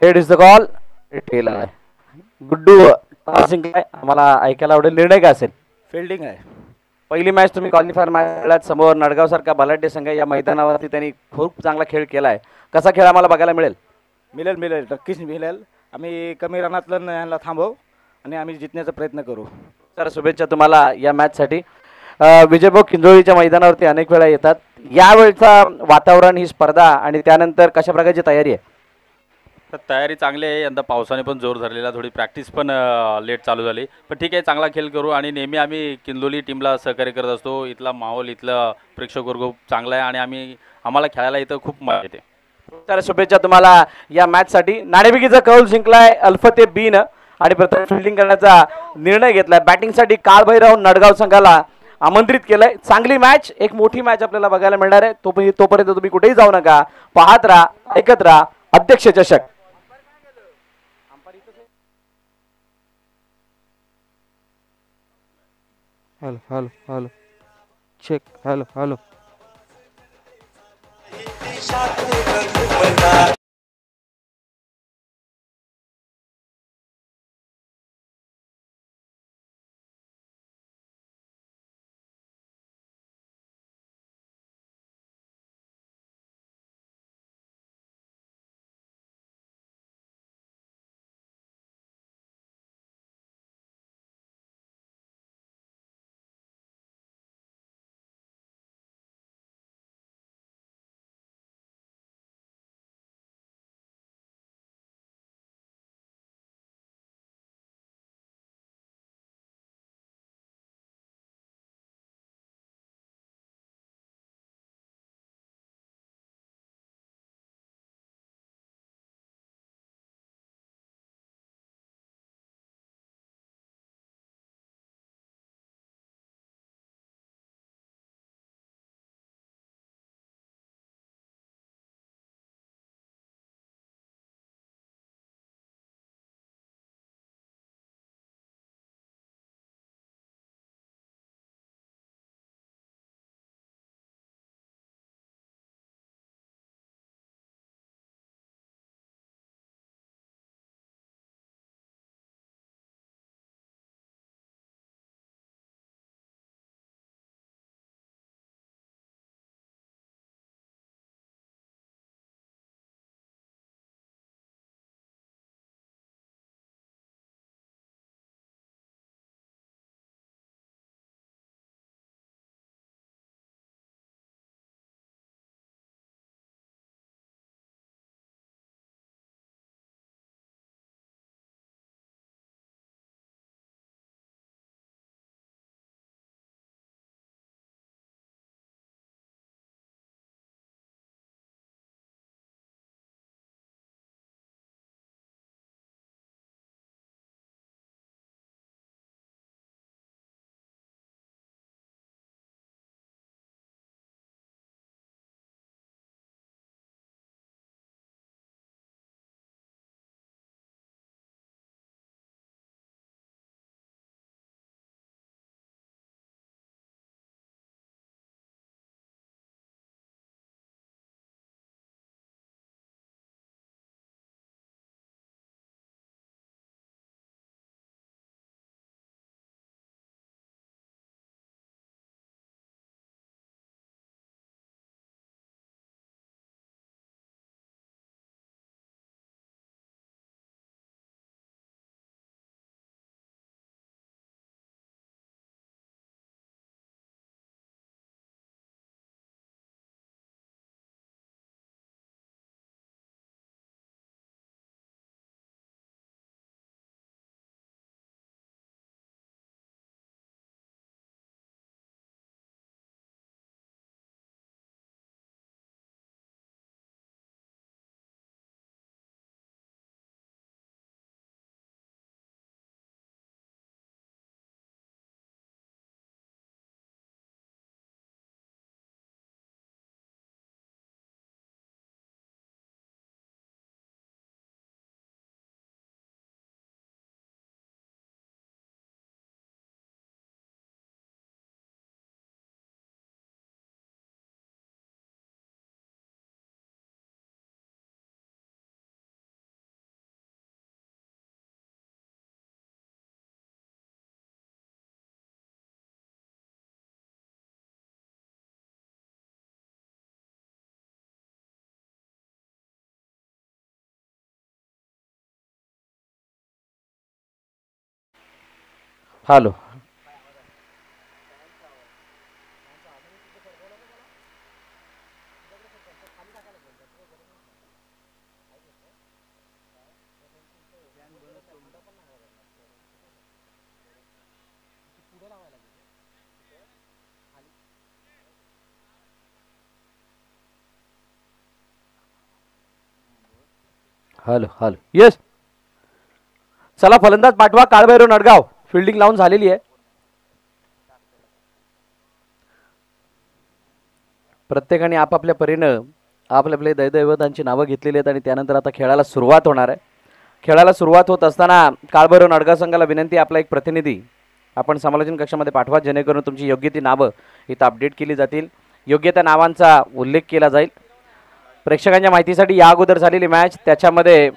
Head is the call. Tail आहे. Guddu toss जिंकलाय. आम्हाला ऐकायला आवडेल. निर्णय काय असेल? फिल्डिंग आहे. पहिली मॅच तुम्ही क्वालिफायर मॅच समोर नडगाव सारखा बलाढ्य संघ या मैदानावरती त्यांनी खूप चांगला खेळ केलाय. कसा खेळ आम्हाला बघायला मिळेल? मिळेल मिळेल नक्कीच मिळेल. आम्ही कमी रनातलं यांना थांबवू आणि आम्ही जिंकण्याचा प्रयत्न करू. तर शुभेच्छा तुम्हाला या मॅचसाठी. विजयभाऊ किंजोळीच्या मैदानावरती अनेक वेळा येतात. यावेळचा वातावरण, ही स्पर्धा आणि त्यानंतर कशा प्रकारची तयारी आहे? तर तयारी चांगली आहे. यंदा पावसाने पण जोर धरलेला, थोडी प्रॅक्टिस पण लेट चालू झाली. पण ठीक आहे, चांगला खेळ करू आणि नेहमी आम्ही किंदोली टीमला सहकार्य करत असतो. इथला माहोल, इथलं प्रेक्षक वर्ग चांगला आहे आणि आम्हाला खेळायला इथं खूप मजा येते. तर शुभेच्छा तुम्हाला या मॅचसाठी. नाणेफेकीचा कौल जिंकलाय अल्फते बीन आणि प्रथम फिल्डिंग करण्याचा निर्णय घेतलाय. बॅटिंगसाठी काळभैरव नडगाव संघाला आमंत्रित केलंय. चांगली मॅच, एक मोठी मॅच आपल्याला बघायला मिळणार आहे. तोपर्यंत तुम्ही कुठेही जाऊ नका. पाहत राहा, ऐकत राहा अध्यक्ष चषक. Hello hello hello check. Hello hello. Hello. Hello hello. Yes. चला फलंदाज पाठवा. काळभैरव नडगाव फिल्डिंग लावून झालेली आहे. प्रत्येकाने आपापल्या परीनं आपल्या दैवतांची नावं घेतलेली आहेत आणि त्यानंतर आता खेळाला सुरुवात होणार आहे. खेळाला सुरुवात होत असताना काळभैरव नडगाव संघाला विनंती, आपला एक प्रतिनिधी आपण समालोचन कक्षामध्ये पाठवा, जेणेकरून तुमची योग्य ती नावं इथं अपडेट केली जातील, योग्य त्या नावांचा उल्लेख केला जाईल. प्रेक्षकांच्या माहितीसाठी या अगोदर झालेली मॅच, त्याच्यामध्ये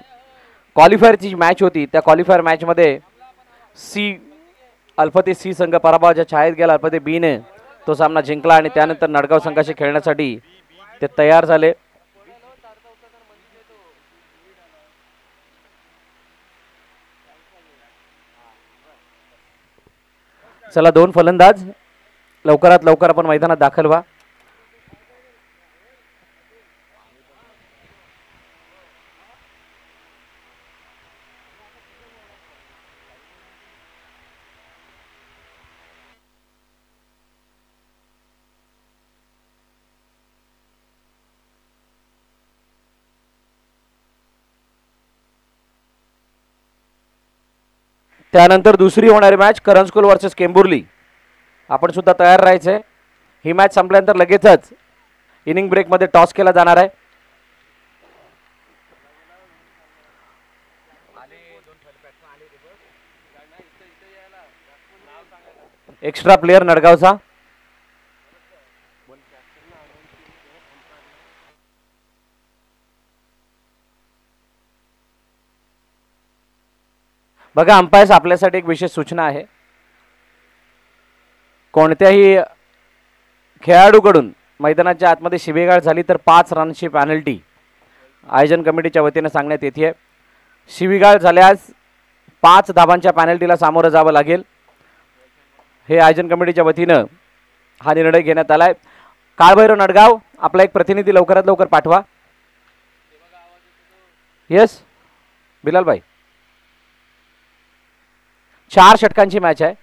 क्वालिफायरची मॅच होती. त्या क्वालिफायर मॅचमध्ये अल्फते सी संघ पराभवाच्या छायेत गेला. अल्फते बीने तो सामना जिंकला आणि त्यानंतर नडगाव संघाशी खेळण्यासाठी ते तयार झाले. चला दोन फलंदाज लवकरात लवकर आपण मैदानात दाखल व्हा. त्यानंतर दुसरी होणारी मॅच करंज स्कूल वर्सेस केंबुर्ली. आपण सुद्धा तयार राहायचंय. ही मॅच संपल्यानंतर लगेचच इनिंग ब्रेकमध्ये टॉस केला जाणार आहे. एक्स्ट्रा प्लेयर नडगावचा. बघा अंपायर्स, आपल्यासाठी एक विशेष सूचना आहे. कोणत्याही खेळाडूकडून मैदानाच्या आतमध्ये शिवीगाळ झाली तर 5 रनची पॅनल्टी आयोजन कमिटीच्या वतीने सांगण्यात येते. शिवीगाळ झाल्यास 5 धाबांच्या पॅनल्टीला सामोरं जावं लागेल. हे आयोजन कमिटीच्या वतीनं हा निर्णय घेण्यात आलाय. काळभैरव नडगाव, आपला एक प्रतिनिधी लवकरात लवकर पाठवा. येस बिलाल भाई. 4 षटकांची मॅच आहे.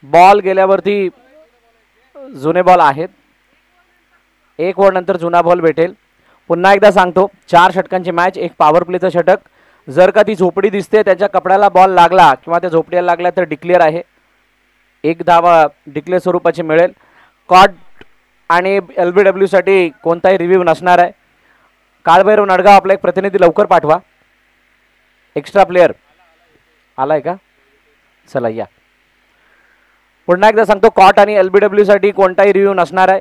बॉल गेल्यावरती जुने बॉल आहेत. 1 ओव्हर नंतर जुना बॉल भेटेल. पुन्हा एकदा सांगतो, 4 षटकांची मॅच, एक पॉवर प्लेचं षटक. जर का ती झोपडी दिसते, त्याच्या कपड्याला बॉल लागला किंवा त्या झोपडीला लागला तर डिक्लेअर आहे. 1 धावा डिक्लेअर स्वरूपाची मिळेल. कॉट आणि LBW साठी कोणताही रिव्ह्यू नसणार आहे. काळभैरव नडगाव, आपला एक प्रतिनिधी लवकर पाठवा. एक्स्ट्रा प्लेयर आलाय का? चला या. पुन्हा एकदा सांगतो, कॉट आणि LBW साठी कोणताही रिव्ह्यू नसणार आहे.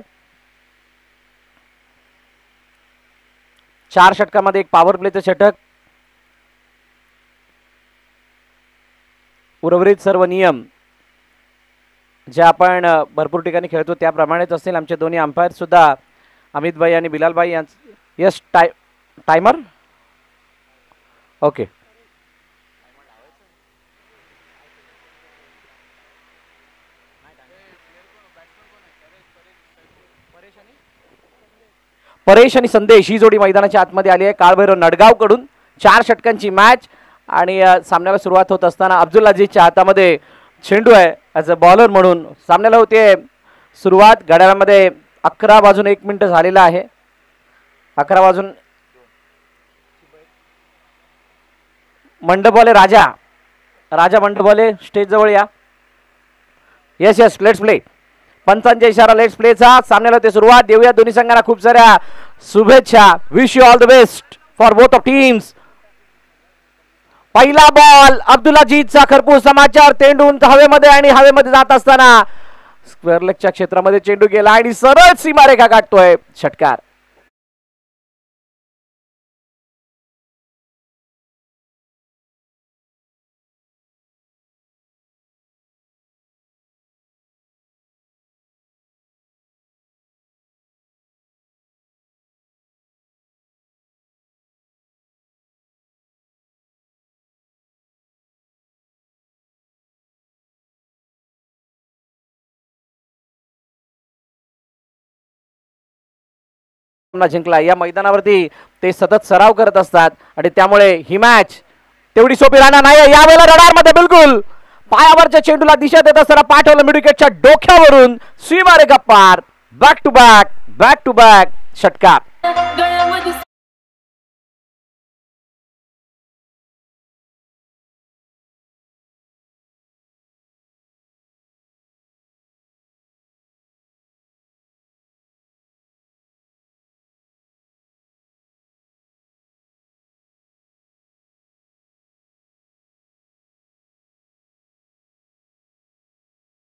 4 षटकामध्ये एक पॉवर प्लेचं षटक. उर्वरित सर्व नियम जे आपण भरपूर ठिकाणी खेळतो त्याप्रमाणेच असतील. आमचे दोन्ही अंपायर सुद्धा अमित भाई आणि बिलाल भाई यांचं. Yes timer okay. परेश आणि संदेश ही जोडी मैदानाच्या आतमध्ये आली आहे. काळभैरव नडगाव कडून 4 षटकांची मॅच आणि सामन्याला सुरुवात होत असताना अब्दुल अजीजच्या हातामध्ये चेंडू आहे ॲज अ बॉलर म्हणून. सामन्याला होते सुरुवात. घड्याळामध्ये 11 वाजून 1 मिनिट झालेला आहे. 11 वाजून मंडपवाले राजा मंडपवाले स्टेज जवळ या. Yes yes let's play. पंचांचा इशारा लेट्स प्लेचा. सामन्याला होते सुरुवात. देऊया दोन्ही संघांना खूप साऱ्या शुभेच्छा. Wish you all the best for both of teams. पहिला बॉल अब्दुल अजीजचा खरपूस समाचार. तेंडून हवेमध्ये आणि हवेमध्ये जात असताना स्क्वेअर लेगच्या क्षेत्रामध्ये चेंडू गेला आणि सरळ सीमारेखा गाठतोय. षटकार. सामना जिंकला. या मैदानावरती ते सतत सराव करत असतात आणि त्यामुळे ही मॅच तेवढी सोपी राहणार नाही. यावेळेला रडारमध्ये बिलकुल पायावरच्या चेंडूला दिशा देत असताना पाठवलं मिडविकेटच्या डोक्यावरून सीमारेखा पार. बॅक टू बॅक षटकार.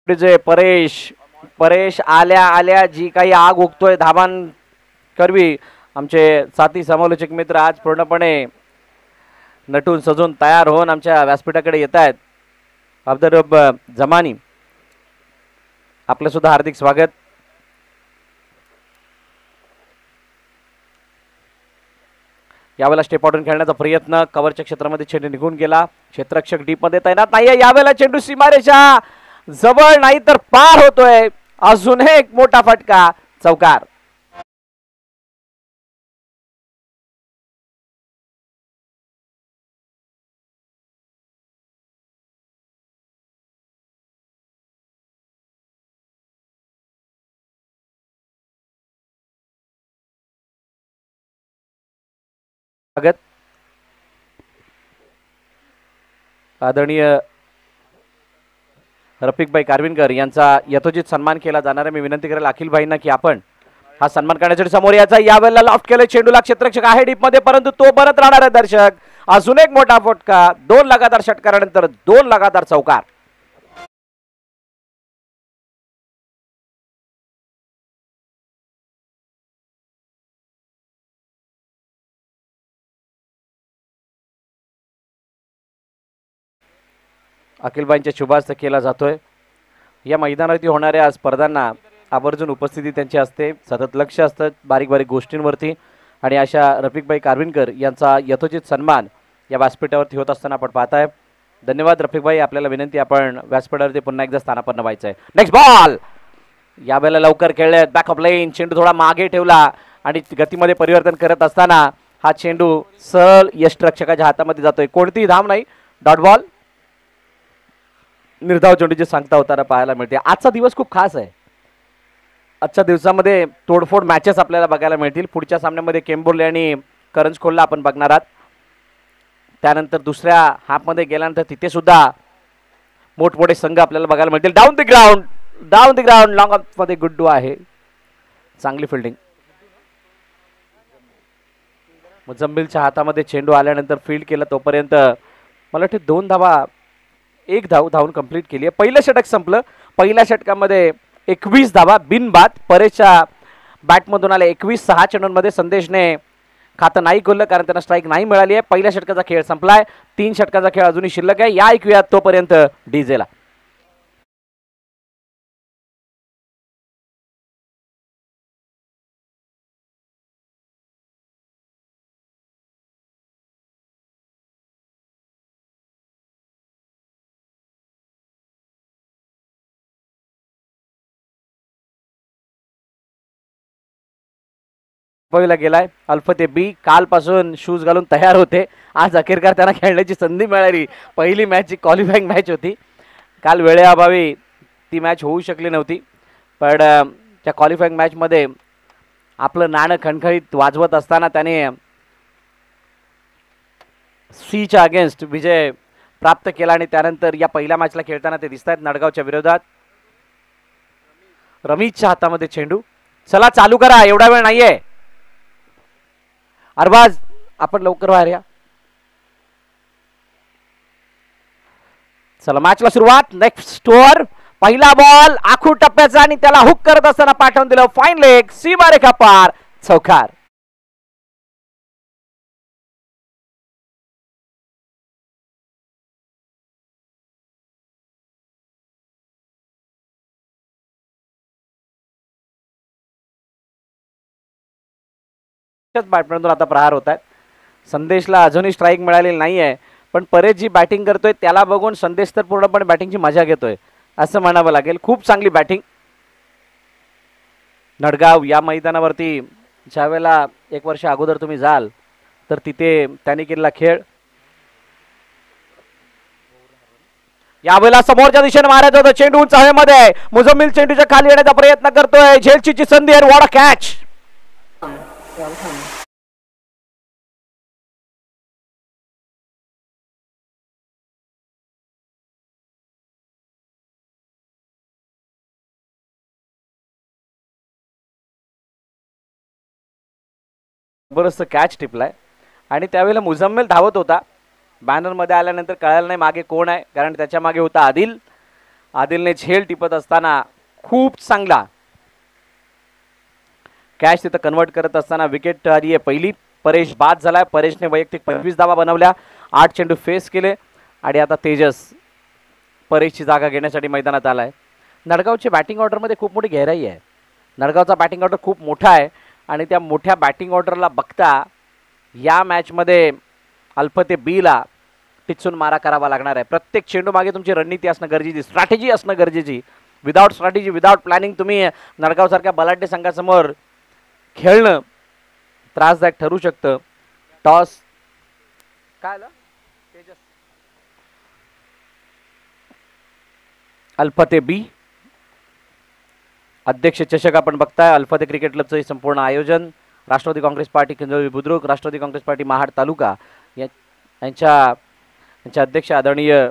जे परेश आल्या जी काही आग उगतोय धाबान करवी. आमचे साथी समालोचक मित्र आज पूर्णपणे नटून सजून तयार होऊन आमच्या व्यासपीठाकडे येत आहेत. अब्दुरब जमानी आपलं सुद्धा हार्दिक स्वागत. यावेळेला स्टेप आउटून खेळण्याचा प्रयत्न, कव्हरच्या क्षेत्रामध्ये चेंडू निघून गेला. क्षेत्ररक्षक डीप मध्ये तैनात नाहीये. यावेळेला चेंडू सीमारेषा जवळ नाही तर पार होतोय. अजून एक मोठा फटका, चौकार. स्वागत. आदरणीय रफिकभाई कारविनकर यांचा यथोचित सन्मान केला जाणार आहे. मी विनंती करेल अखिल भाईंना की आपण हा सन्मान करण्यासाठी समोर याचा. यावेळेला लॉफ्ट केलं चेंडूला, क्षेत्ररक्षक आहे डीप मध्ये परंतु तो परत राहणार आहे. दर्शक अजून एक मोठा फटका. 2 लगातार षटकारानंतर 2 लगातार चौकार. अखिलबाईंच्या शुभास्थ केला जातोय. या मैदानावरती होणाऱ्या स्पर्धांना आवर्जून उपस्थिती त्यांची असते, सतत लक्ष असतं बारीक बारीक गोष्टींवरती आणि अशा रफिकभाई कारविनकर यांचा यथोचित सन्मान या व्यासपीठावरती होत असताना आपण पाहताय. धन्यवाद रफिकभाई. आपल्याला विनंती, आपण व्यासपीठावरती पुन्हा एकदा स्थानापन्न व्हायचं आहे. Next ball. यावेळेला लवकर खेळले, बॅकअप लाईन, चेंडू थोडा मागे ठेवला आणि गतीमध्ये परिवर्तन करत असताना हा चेंडू सरळ यष्टरक्षकाच्या हातामध्ये जातोय. कोणतीही धाम नाही, डॉट बॉल. निर्धाव चेंडूची सांगता होताना पाहायला मिळते. आजचा दिवस खूप खास आहे. आजच्या दिवसामध्ये तोडफोड मॅचेस आपल्याला बघायला मिळतील. पुढच्या सामन्यामध्ये केम्बोर्ले आणि करंजखोलला आपण बघणार आहात. त्यानंतर दुसऱ्या हाफमध्ये गेल्यानंतर तिथे सुद्धा मोठमोठे संघ आपल्याला बघायला मिळतील. Down the ground long of मध्ये गुड्डू आहे. चांगली फिल्डिंग. मुजम्मिलच्या हातामध्ये चेंडू आल्यानंतर फील्ड केलं तोपर्यंत मला वाटतं 2 धावा, 1 धावून कंप्लीट केली आहे. पहिलं षटक संपलं. पहिल्या षटकामध्ये 21 धावा बिनबाद. परेशच्या बॅटमधून आले 21. 6 चेंडूंमध्ये संदेशने खातं नाही खोललं कारण त्यांना स्ट्राईक नाही मिळाली आहे. पहिल्या षटकाचा खेळ संपलाय. 3 षटकाचा खेळ अजूनही शिल्लक आहे. या ऐकूयात तोपर्यंत डीजेला. पहिला गेलाय अल्फते बी. कालपासून शूज घालून तयार होते. आज अखेरकार त्यांना खेळण्याची संधी मिळाली. पहिली मॅच जी क्वालिफाईंग मॅच होती, काल वेळेअभावी ती मॅच होऊ शकली नव्हती. पण त्या क्वालिफाईंग मॅचमध्ये आपलं नाणं खणखणीत वाजवत असताना त्याने सीच्या अगेन्स्ट विजय प्राप्त केला आणि त्यानंतर या पहिल्या मॅचला खेळताना ते दिसत आहेत नडगावच्या विरोधात. रमीजच्या हातामध्ये चेंडू. चला चालू करा, एवढा वेळ नाहीये. अरबाज आपण लवकर बाहेर या. चला मॅचला सुरुवात. Next over. पहिला बॉल आखूड टप्प्याचा आणि त्याला हुक करत असताना पाठवून दिलं. फाईन लेग, सीमारेखा पार, चौकार. बॅटमॅनमधून आता प्रहार होत आहेत. संदेशला अजूनही स्ट्राईक मिळालेली नाहीये, पण परेश जी बॅटिंग करतोय त्याला बघून संदेश तर पूर्णपणे बॅटिंगची मजा घेतोय असं म्हणावं लागेल. खूप चांगली बॅटिंग. नडगाव या मैदानावरती ज्या वेळेला 1 वर्ष अगोदर तुम्ही जाल तर तिथे त्यांनी केलेला खेळ. यावेळेला समोरच्या दिशेने मारायचं होतं, चेंडू उंच हवेमध्ये आहे. मुझम्मिल चेंडूच्या खाली येण्याचा प्रयत्न करतोय, झेलची संधी आहे. What a catch. जबरदस्त कॅच टिपलाय आणि त्यावेळेला मुझम्मिल धावत होता. बॅनरमध्ये आल्यानंतर कळालं नाही मागे कोण आहे, कारण त्याच्या मागे होता आदिल. आदिलने झेल टिपत असताना खूप चांगला कॅच तिथं कन्वर्ट करत असताना विकेट आली आहे पहिली. परेश बाद झालाय. परेशने वैयक्तिक 25 धावा बनवल्या, 8 चेंडू फेस केले आणि आता तेजस परेशची जागा घेण्यासाठी मैदानात आलाय. नडगावची बॅटिंग ऑर्डरमध्ये खूप मोठी गहराई आहे. नडगावचा बॅटिंग ऑर्डर खूप मोठा आहे आणि त्या मोठ्या बॅटिंग ऑर्डरला बघता या मॅचमध्ये अल्फते बीला टिचून मारा करावा लागणार आहे. प्रत्येक चेंडू मागे तुमची रणनीती असणं गरजेची, स्ट्रॅटेजी असणं गरजेची. विदाउट स्ट्रॅटेजी, विदाउट प्लॅनिंग तुम्ही नडगावसारख्या बलाढ्य संघासमोर खेळणं त्रासदायक ठरू शकतं. टॉस काय आलं? तेजस अल्फते बी अध्यक्ष चषक आपण बघताय. अल्फते क्रिकेट क्लबचं हे संपूर्ण आयोजन राष्ट्रवादी काँग्रेस पार्टी किंजळी बुद्रुक, राष्ट्रवादी काँग्रेस पार्टी महाड तालुका यांच्या अध्यक्ष आदरणीय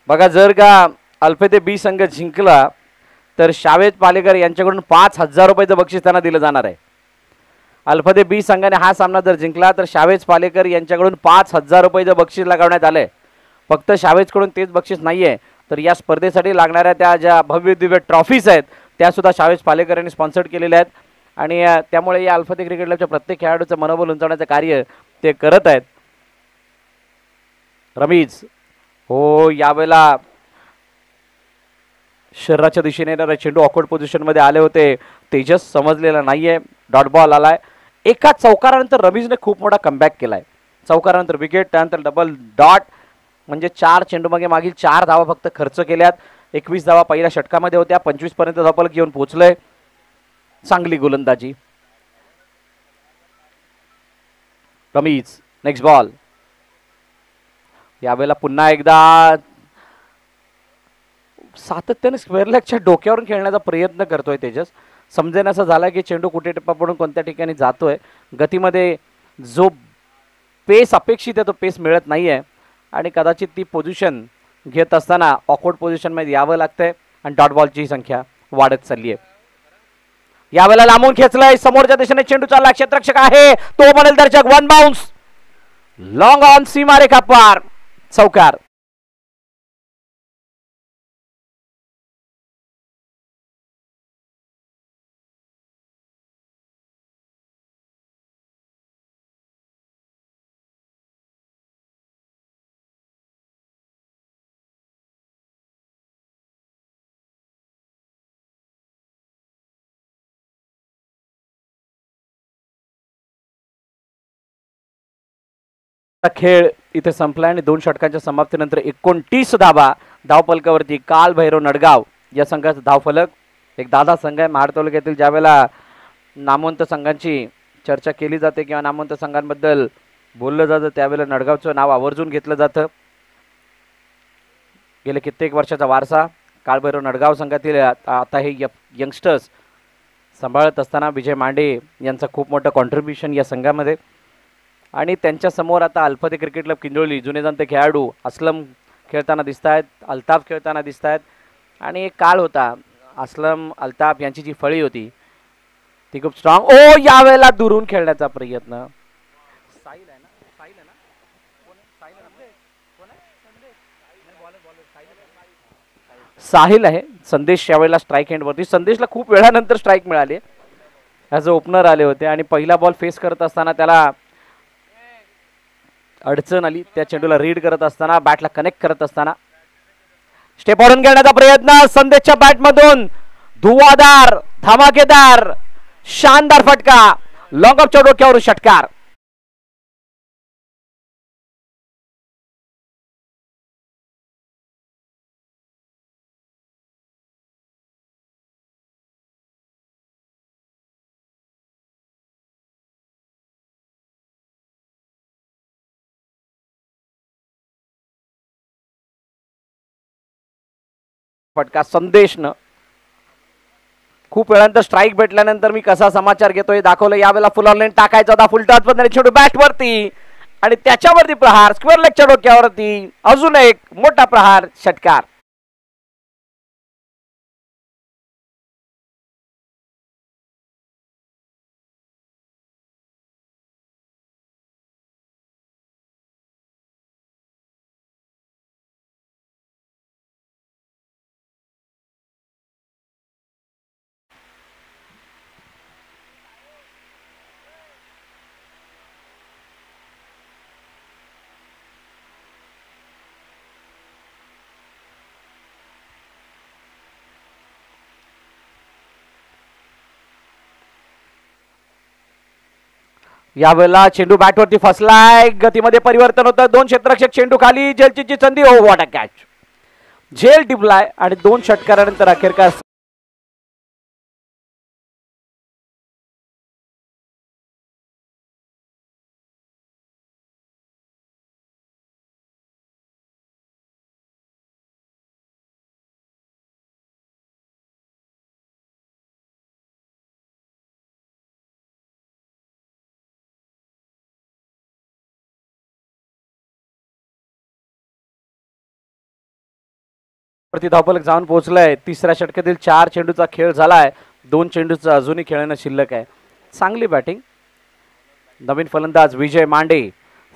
बघा, जर का अल्फते बी संघ जिंकला तर शावेद पालेकर यांच्याकडून 5,000 रुपयाचं बक्षीस त्यांना दिलं जाणार आहे. अल्फते बी संघाने हा सामना जर जिंकला तर शावेद पालेकर यांच्याकडून 5,000 रुपयाचं बक्षीस लगावण्यात आलंय. फक्त शावेदकडून तेच बक्षीस नाहीये तर या स्पर्धेसाठी लागणाऱ्या त्या ज्या भव्य दिव्य ट्रॉफीज आहेत त्या सुद्धा शावेद पालेकर यांनी स्पॉन्सर्ड केलेल्या आहेत आणि त्यामुळे या अल्फते क्रिकेट क्लबच्या प्रत्येक खेळाडूचं मनोबल उंचावण्याचं कार्य ते करत आहेत. रमीज हो, यावेळेला शरीराच्या दिशेने येणारे चेंडू ऑकवर्ड पोझिशनमध्ये आले होते. तेजस समजलेला नाहीये. डॉट बॉल आलाय. एका चौकारानंतर रमीजने खूप मोठा कमबॅक केलाय. चौकारानंतर विकेट, त्यानंतर डबल डॉट, म्हणजे 4 चेंडू मागील 4 धावा फक्त खर्च केल्यात. 21 धावा पहिल्या षटकामध्ये होत्या, 25 पर्यंत धावफलक घेऊन पोहोचलंय. चांगली गोलंदाजी. Ramiz next ball. यावेळेला पुन्हा एकदा सातत्याने स्क्वेअर लेगच्या डोक्यावरून खेळण्याचा प्रयत्न करतोय तेजस. समजेन असं झालं की चेंडू कुठे टिप्पा पडून कोणत्या ठिकाणी जातोय. गतीमध्ये जो पेस अपेक्षित आहे तो पेस मिळत नाहीये आणि कदाचित ती पोझिशन घेत असताना ऑकवर्ड पोझिशनमध्ये यावं लागतंय आणि डॉट बॉलची संख्या वाढत चालली आहे. यावेळेला लांबून खेचलंय, समोरच्या दिशेने चेंडू चालला, क्षेत्ररक्षक आहे तो म्हणेल दर्शक. 1 बाउन्स, लॉंग ऑन, सीमारेखा पार, चौकार. खेळ इथे संपला आणि 2 षटकांच्या समाप्तीनंतर 29 धावा धावफलकावरती. काल भैरव नडगाव या संघाचा धावफलक. एक दादा संघ आहे महाड तालुक्यातील. ज्यावेळेला नामवंत संघांची चर्चा केली जाते किंवा नामवंत संघांबद्दल बोललं जातं त्यावेळेला नडगावचं नाव आवर्जून घेतलं जातं. गेले कित्येक वर्षाचा वारसा काळभैरव नडगाव संघातील आता हे यंगस्टर्स सांभाळत असताना विजय मांडे यांचं खूप मोठं कॉन्ट्रीब्युशन या संघामध्ये. आणि त्यांच्यासमोर आता अल्फते क्रिकेट क्लब किंजोळी जुने जाणते खेळाडू असलम खेळताना दिसत आहेत, अल्ताफ खेळताना दिसत आहेत. आणि एक काळ होता असलम अल्ताफ यांची जी फळी होती ती खूप स्ट्रॉंग. ओ, यावेळेला दुरून खेळण्याचा प्रयत्न. साहिल आहे ना, साहिल आहे ना, कोण आहे? साहिल आहे ना, कोण आहे? संदेश. बॉलर साहिल आहे. साहिल आहे. संदेश यावेळेला स्ट्राईक एंडवरती. संदेशला खूप वेळानंतर स्ट्राईक मिळाली ॲज अ ओपनर आले होते आणि पहिला बॉल फेस करत असताना त्याला अडचण आली. त्या चेंडूला रीड करत असताना बॅटला कनेक्ट करत असताना स्टेप ओढून घेण्याचा प्रयत्न संदेशच्या बॅटमधून. धुवाधार धमाकेदार शानदार फटका. लॉंग ऑफच्या डोक्यावर षटकार. फटका संदेशनं. खूप वेळानंतर स्ट्राईक भेटल्यानंतर मी कसा समाचार घेतोय दाखवलं. यावेळेला फुल ऑनलाईन टाकायचा होता. फुल टच मध्ये चेंडू बॅट वरती आणि त्याच्यावरती प्रहार. स्क्वेअर लेगच्या डोक्यावरती अजून एक मोठा प्रहार. षटकार. यावेळेला चेंडू बॅटवरती फसलाय. गतीमध्ये परिवर्तन होतं. दोन क्षेत्ररक्षक चेंडू खाली. झेलची संधी. ओ व्हॉट अ कॅच. झेल टिपलाय आणि 2 षटकारानंतर अखेरकार वरती धावफलक जाऊन पोहोचलाय. तिसऱ्या षटकातील 4 चेंडूचा खेळ झालाय. 2 चेंडूचा अजूनही खेळणं शिल्लक आहे. चांगली बॅटिंग. नवीन फलंदाज विजय मांडे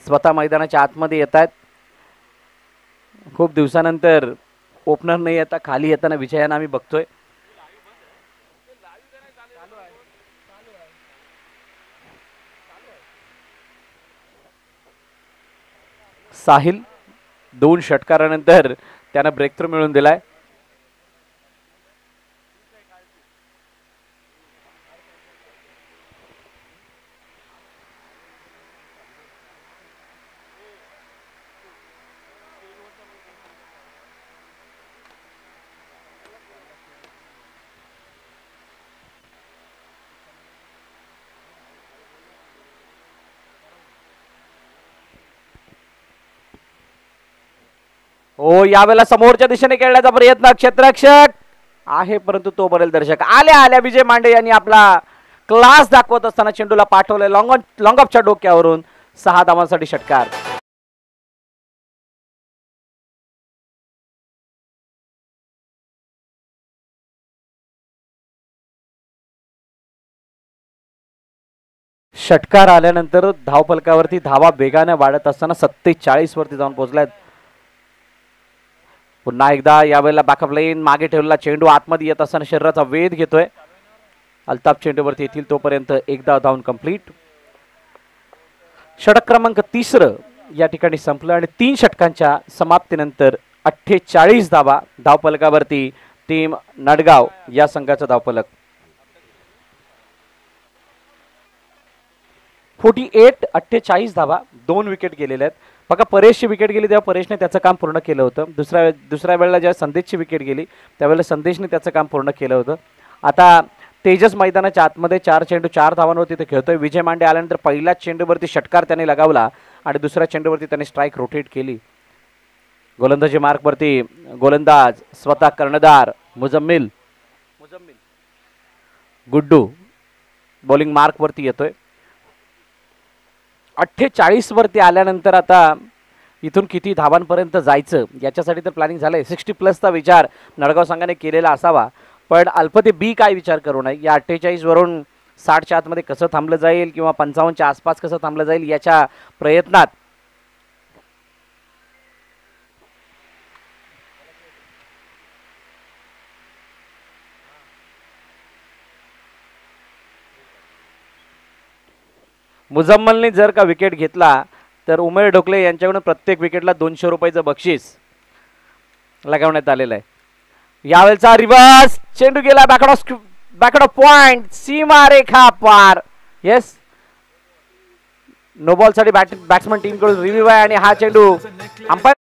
स्वतः मैदानाच्या आतमध्ये येत आहेत. खूप दिवसानंतर ओपनर नाही येता खाली येताना विजयानं आम्ही बघतोय. साहिल 2 षटकारानंतर त्यानं ब्रेक थ्रू मिळवून दिलाय. हो यावेळेला समोरच्या दिशेने खेळण्याचा प्रयत्न. क्षेत्ररक्षक आहे परंतु तो बरेल दर्शक. आल्या आल्या विजय मांडे यांनी आपला क्लास दाखवत असताना चेंडूला पाठवले लॉंग ऑफच्या डोक्यावरून. 6 धावांसाठी षटकार. षटकार आल्यानंतर धावफलकावरती धावा वेगाने वाढत असताना 47 वरती जाऊन पोहोचल्यात. पुन्हा एकदा यावेळेला बॅकअप लाईन मागे ठेवलेला चेंडू आतमध्ये येत असताना शरीराचा वेध घेतोय. अल्ताफ चेंडूवरती येतील तोपर्यंत एकदा धावून कंप्लीट. षटक क्रमांक 3 या ठिकाणी संपलं आणि 3 षटकांच्या समाप्तीनंतर 48 धावा धावफलकावरती टीम नडगाव या संघाचा धावफलक. 48 धावा. 2 विकेट गेलेल्या आहेत. बघा परेशची विकेट गेली तेव्हा परेशने त्याचं काम पूर्ण केलं होतं. दुसऱ्या वेळेला जेव्हा संदेशची विकेट गेली त्यावेळेला संदेशने त्याचं काम पूर्ण केलं होतं. आता तेजस मैदानाच्या आतमध्ये 4 चेंडू 4 धावांवरती ते खेळतोय. विजय मांडे आल्यानंतर पहिल्याच चेंडूवरती षटकार त्याने लगावला आणि दुसऱ्या चेंडूवरती त्याने स्ट्राईक रोटेट केली. गोलंदाजी मार्कवरती गोलंदाज स्वतः कर्णधार मुजम्मिल गुड्डू बॉलिंग मार्कवरती येतोय. 48 वरती आल्यानंतर आता इथून किती धावांपर्यंत जायचं याच्यासाठी तर प्लॅनिंग झालंय. 60+ विचार नडगाव संघाने केलेला असावा. पण अल्फते बी काय विचार करू नये. या 48 वरून 60च्या आतमध्ये कसं थांबलं जाईल किंवा 55च्या आसपास कसं थांबलं जाईल याच्या प्रयत्नात मुजम्मलने जर का विकेट घेतला तर उमेश ढोकले यांच्याकडून प्रत्येक विकेटला 200 रुपयाचं बक्षीस लगावण्यात आलेलं आहे। यावेळचा रिव्हर्स चेंडू गेला बॅकआउट ऑफ पॉइंट, सीमा रेखा पार। येस, नो बॉल साठी बॅट्समन टीम कडून रिव्ह्यू आहे आणि हा चेंडू अंपायर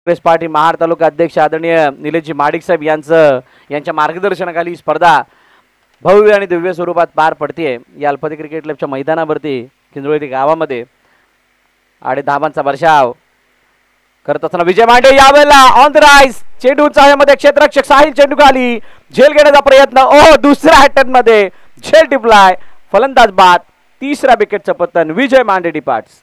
काँग्रेस पार्टी महाड तालुका अध्यक्ष आदरणीय निलेशजी माडिक साहेब यांच्या मार्गदर्शनाखाली स्पर्धा भव्य आणि दिव्य स्वरूपात पार पडते। या अल्फाती क्रिकेट क्लबच्या मैदानावरती किंजवळी गावामध्ये आणि धाबांचा वर्षाव करत असताना विजय मांडे यावेळेला ऑन द राईज, चेंडू उंचाव्यामध्ये क्षेत्ररक्षक साहिल चेंडू खाली झेल घेण्याचा प्रयत्न, ओ दुसऱ्या अटेम्प्ट मध्ये झेल टिपलाय, फलंदाज बाद, तिसऱ्या विकेटचं पतन, विजय मांडे डिपार्ट्स।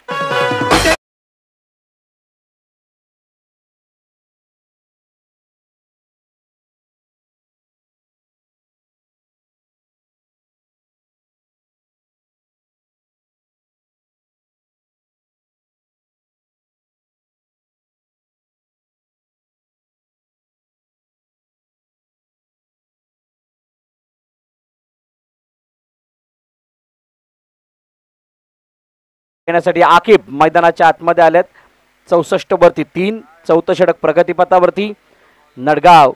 येण्यासाठी आकिब मैदानाच्या आतमध्ये आलेत। 64 वरती 3, चौथं षटक प्रगतीपथावरती। नडगाव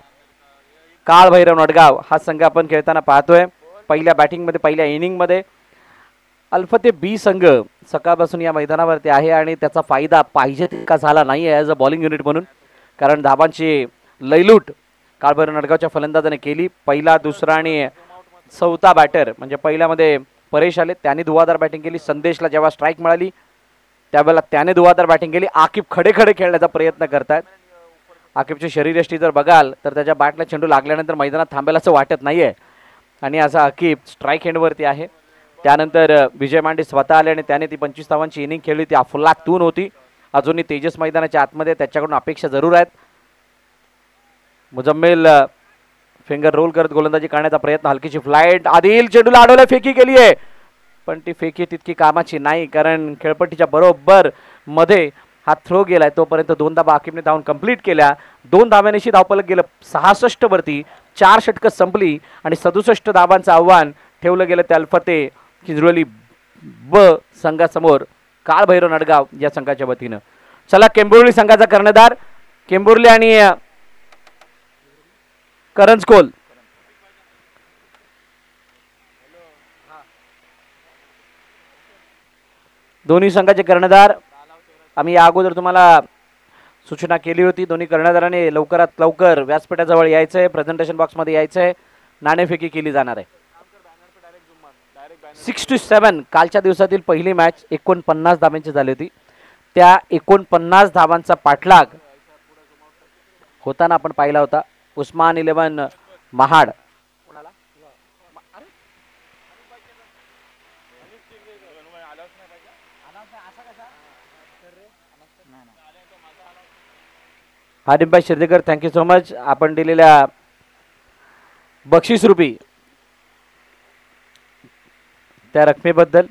काळभैरव नडगाव हा संघ आपण खेळताना पाहतोय। पहिल्या बॅटिंग मध्ये पहिल्या इनिंग मध्ये अल्फते बी संघ सकाळपासून या मैदानावरती आहे आणि त्याचा फायदा पाहिजे तितका झाला नाही ॲज अ बॉलिंग युनिट म्हणून, कारण धाबांची लयलूट काळभैरव नडगावच्या फलंदाजाने केली। पहिला, दुसरा आणि चौथा बॅटर म्हणजे पहिल्यामध्ये परेश आले, त्याने धुवाधार बॅटिंग केली। संदेशला जेव्हा स्ट्राईक मिळाली त्यावेळेला त्याने धुवाधार बॅटिंग केली। आकिब खडे खडे खेळण्याचा प्रयत्न करतात। आकिबची शरीरयष्टी जर बघाल तर त्याच्या बॅटला चेंडू लागल्यानंतर मैदानात थांबेल असं वाटत नाहीये आणि असा आकिब स्ट्राईक एंडवरती आहे। त्यानंतर विजय मांडे स्वतः आले आणि त्याने ती 25 धावांची इनिंग खेळली, ती अफलातून होती। अजूनही तेजस मैदानाच्या आतमध्ये, त्याच्याकडून अपेक्षा जरूर आहेत। मुजम्मिल फिंगर रोल करत गोलंदाजी करण्याचा प्रयत्न, हलकीची फ्लाइट, आदिल चेंडूला अडवलं, फेकी केली आहे पण ती फेकी तितकी कामाची नाही, कारण खेळपट्टीच्या बरोबर मध्ये हा थ्रो गेलाय। तोपर्यंत 2 धाबा आकिबने धावून कंप्लीट केल्या। 2 धाब्यानेशी धावफलक गेलं 66 वरती। 4 षटकं संपली आणि 67 धावांचं आव्हान ठेवलं गेलं त्या अल्फते किंजरोली ब संघासमोर काळभैरव नडगाव या संघाच्या वतीनं. चला केंबुर्ली संघाचा कर्णधार केंबुर्ली आणि करंजकोल दोन्ही संघाचे कर्णधार आम्ही या अगोदर तुम्हाला सूचना केली होती. दोन्ही कर्णधाराने लवकरात लवकर व्यासपीठाजवळ यायचंय, प्रेझेंटेशन बॉक्समध्ये यायचंय, नाणेफेकी केली जाणार आहे. 6-7 कालच्या दिवसातील पहिली मॅच 49 धावांची झाली होती. त्या 49 धावांचा पाठलाग होताना आपण पाहिला होता. उस्मान 11 महाड हादिमभाई शिर्देकर थँक्यू सो मच आपण दिलेल्या बक्षीस रूपी त्या रकमेबद्दल.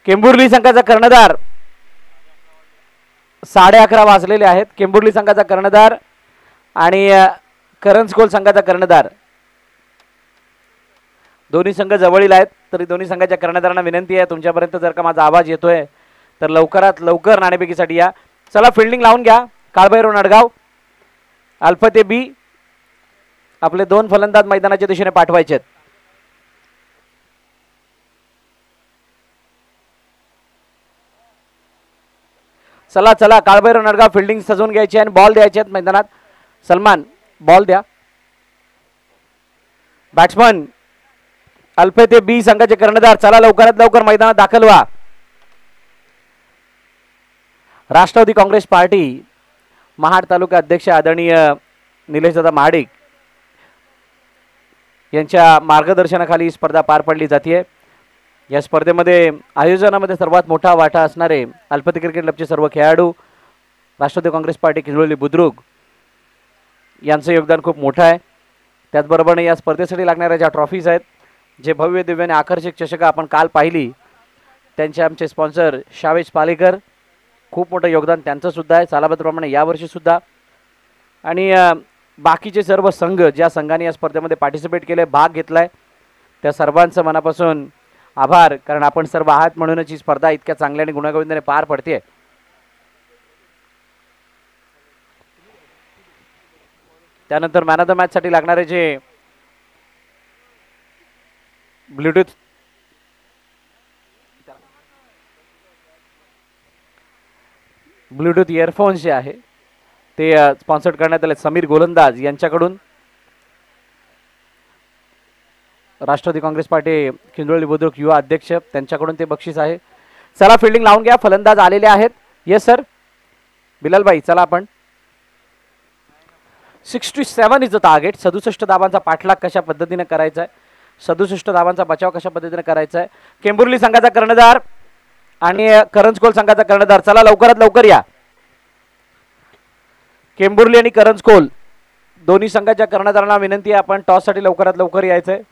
केंबुर्ली संघाचा कर्णधार 11:30 वाजलेले आहेत. केंबुर्ली संघाचा कर्णधार आणि करंजकोल संघाचा कर्णधार दोन्ही संघ जवळील आहेत. तरी दोन्ही संघाच्या कर्णधारांना विनंती आहे तुमच्यापर्यंत जर का माझा आवाज येतोय तर लवकरात लवकर नाणेफेकीसाठी या. चला फिल्डिंग लावून घ्या. काळभैरव नडगाव अल्फते बी आपले 2 फलंदाज मैदानाच्या दिशेने पाठवायचे आहेत. चला चला काळभैरव नडगाव फिल्डिंग सजवून घ्यायची आणि बॉल द्यायचे आहेत मैदानात. सलमान बॉल द्या. बॅट्समन अल्फते बी संघाचे कर्णधार चला लवकरात लवकर मैदानात दाखल व्हा. राष्ट्रवादी काँग्रेस पार्टी महाड तालुका अध्यक्ष आदरणीय निलेशदादा महाडिक यांच्या मार्गदर्शनाखाली ही स्पर्धा पार पडली जाते. या स्पर्धेमध्ये आयोजनामध्ये सर्वात मोठा वाटा असणारे अल्फते क्रिकेट क्लबचे सर्व खेळाडू, राष्ट्रवादी काँग्रेस पार्टी किंजवली बुद्रुक यांचं योगदान खूप मोठं आहे. त्याचबरोबर या स्पर्धेसाठी लागणाऱ्या ज्या ट्रॉफीज आहेत, जे भव्य दिव्य आणि आकर्षक चषकं आपण काल पाहिली, त्यांचे आमचे स्पॉन्सर शावेश पालेकर खूप मोठं योगदान त्यांचं सुद्धा आहे सालाबादप्रमाणे यावर्षी सुद्धा. आणि बाकीचे सर्व संघ ज्या संघाने या स्पर्धेमध्ये पार्टिसिपेट केले, भाग घेतलाय, त्या सर्वांचं मनापासून आभार. कारण आपण सर्व आहात म्हणूनच ही स्पर्धा इतक्या चांगल्या आणि गुण्यागोविंदाने पार पडते. त्यानंतर मॅन ऑफ द मॅच साठी लागणारे जे ब्लूटूथ इयरफोन्स जे आहे ते स्पॉन्सर्ड करण्यात आले समीर गोलंदाज यांच्याकडून. राष्ट्रवादी काँग्रेस पार्टी किंजवली बुद्रुक युवा अध्यक्ष त्यांच्याकडून ते बक्षीस आहे. चला फिल्डिंग लावून घ्या. फलंदाज आलेले आहेत. येस सर बिलालबाई चला आपण. 67 इज द टार्गेट. 67 धावांचा पाठलाग कशा पद्धतीने करायचा आहे, 67 धावांचा बचाव कशा पद्धतीने करायचा आहे. केंबुर्ली संघाचा कर्णधार आणि करंजकोल संघाचा कर्णधार चला लवकरात लवकर या. केंबुर्ली आणि करंजकोल दोन्ही संघाच्या कर्णधारांना विनंती आहे आपण टॉस साठी लवकरात लवकर यायचंय.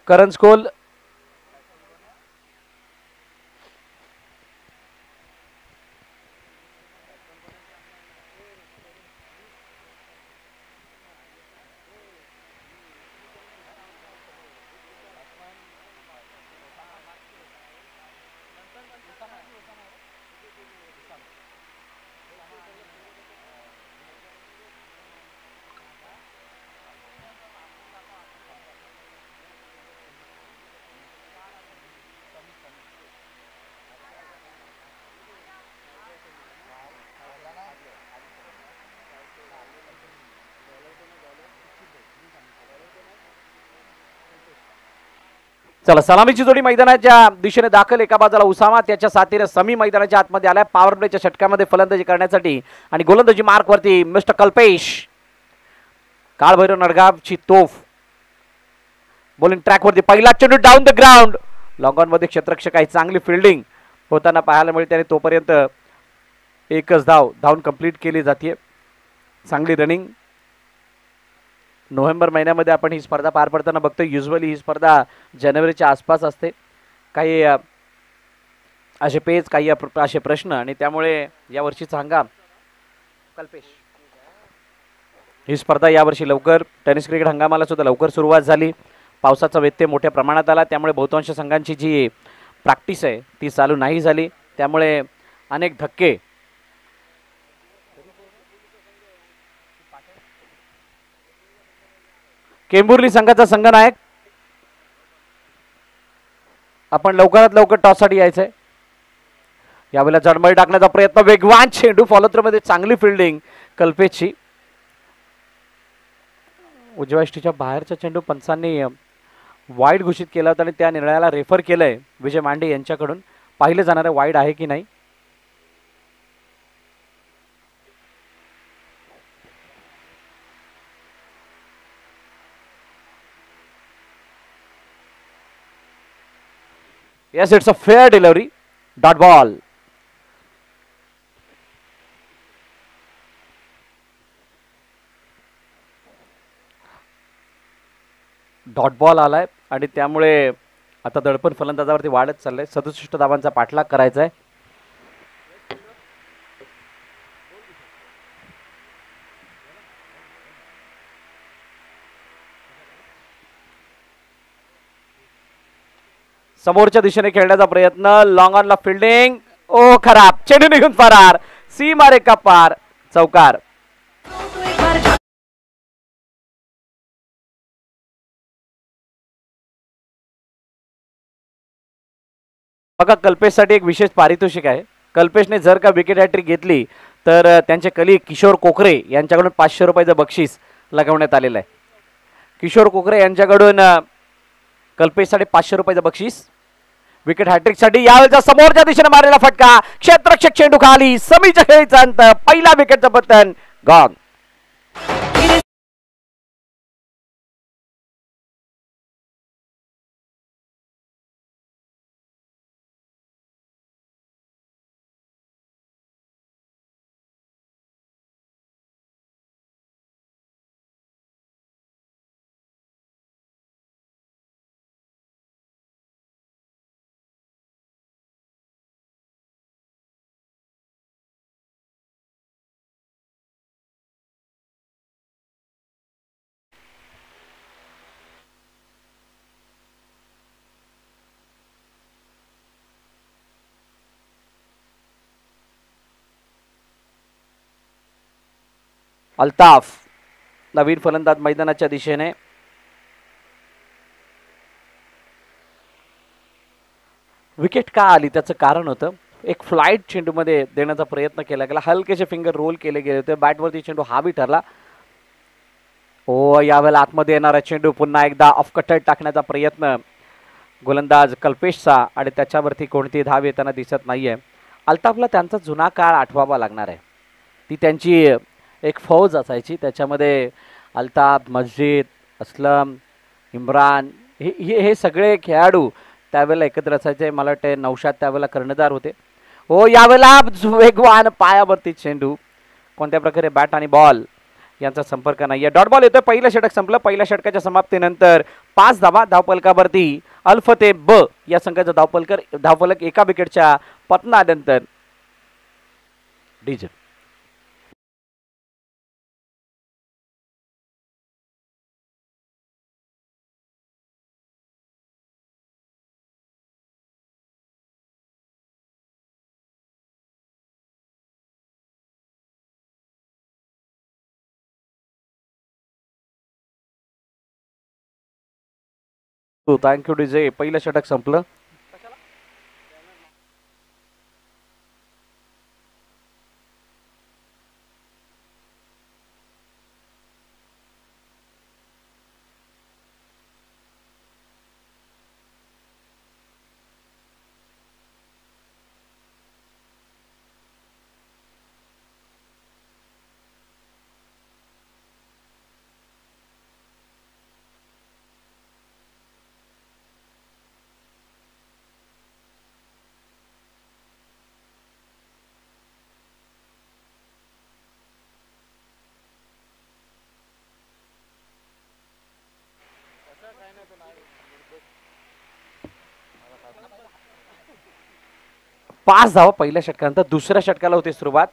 करंजकोल चला सलामीची जोडी मैदानाच्या दिशेने दाखल. एका बाजूला उसामा, त्याच्या साथीने समी मैदानाच्या आतमध्ये आलाय पॉवर प्लेच्या षटकामध्ये फलंदाजी करण्यासाठी आणि गोलंदाजी मार्क वरती मिस्टर कल्पेश. काळभैरव नडगावची तोफ बॉलिंग ट्रॅक वरती पहिला चेंडू down the ground. Long on मध्ये क्षेत्ररक्षक काही चांगली फिल्डिंग होताना पाहायला मिळते आणि तोपर्यंत एकच धावून कंप्लीट केली जाते. चांगली रनिंग. नोव्हेंबर महिन्यामध्ये आपण ही स्पर्धा पार पडताना बघतो. युजली ही स्पर्धा जानेवारीच्या आसपास असते. काही असे पेज, काही असे प्रश्न, आणि त्यामुळे यावर्षीचा हंगाम कल्पेश ही स्पर्धा यावर्षी लवकर, टेनिस क्रिकेट हंगामाला सुद्धा लवकर सुरुवात झाली. पावसाचा व्यत्यय मोठ्या प्रमाणात आला, त्यामुळे बहुतांश संघांची जी प्रॅक्टिस आहे ती चालू नाही झाली. त्यामुळे अनेक धक्के. केंबुर्ली संघाचा संघनायक आपण लवकरात लवकर टॉससाठी यायचंय. यावेळेला जडमळी टाकण्याचा प्रयत्न, वेगवान चेंडू, फॉलो थ्रो मध्ये चांगली फिल्डिंग कल्पेशची. उजव्या यष्टीच्या बाहेरचा चेंडू पंचांनी वाईड घोषित केला होता आणि त्या निर्णयाला रेफर केलंय विजय मांडे यांच्याकडून. पाहिलं जाणार आहे वाईड आहे की नाही. Yes, it's a fair delivery. Dot ball. Dot ball आलाय आणि त्यामुळे आता दडपण फलंदाजावरती वाढत चाललंय. 67 धावांचा पाठलाग करायचा आहे. समोरच्या दिशेने खेळण्याचा प्रयत्न, लॉंग ऑनला फिल्डिंग, ओ खराब, चेंडू निघून फरार. सीमा रेखा पार, चौकार. बघा, कल्पेशसाठी एक विशेष पारितोषिक आहे. कल्पेशने जर का विकेट हॅट्रिक घेतली तर त्यांचे कलीग किशोर कोकरे यांच्याकडून 500 रुपयाचं बक्षीस लगवण्यात आलेलं आहे. किशोर कोकरे यांच्याकडून कल्पेशसाठी 500 रुपयाचं बक्षीस. विकेट हॅट्रिकसाठी यावेळेचा समोरच्या दिशेने मारलेला फटका, क्षेत्ररक्षक चेंडू खाली, समीच्या खेळीचा अंत, पहिला विकेटचं पतन, गॉन. अल्ताफ नवीन फलंदाज मैदानाच्या दिशेने. विकेट का आली त्याचं कारण होतं, एक फ्लाईट चेंडूमध्ये देण्याचा प्रयत्न केला गेला, हलकेचे फिंगर रोल केले गेले होते, बॅटवरती चेंडू हावी ठरला. ओ, यावेळेला आतमध्ये येणारा चेंडू पुन्हा एकदा ऑफ कटर टाकण्याचा प्रयत्न गोलंदाज कल्पेशचा, आणि त्याच्यावरती कोणती धाव येताना दिसत नाहीये. अल्ताफला त्यांचा जुना काळ आठवावा लागणार आहे. ती त्यांची एक फौज असायची, त्याच्यामध्ये अल्ताफ, मस्जिद, असलम, इम्रान हे सगळे खेळाडू त्यावेळेला एकत्र असायचे. मला वाटते नौशाद त्यावेळेला कर्णधार होते. हो, यावेळेला वेगवान पायावरती चेंडू, कोणत्या प्रकारे बॅट आणि बॉल यांचा संपर्क नाहीये. डॉट बॉल येतोय. पहिलं षटक संपलं. पहिल्या षटकाच्या समाप्तीनंतर 5 धावा धावफलकावरती. अल्फते ब या संघाचा धावफलक एका विकेटच्या पतनानंतर डीजे. Thank you DJ. पहिलं षटक संपलं. 5 धावा पहिल्या षटकानंतर. दुसऱ्या षटकाला होती सुरुवात.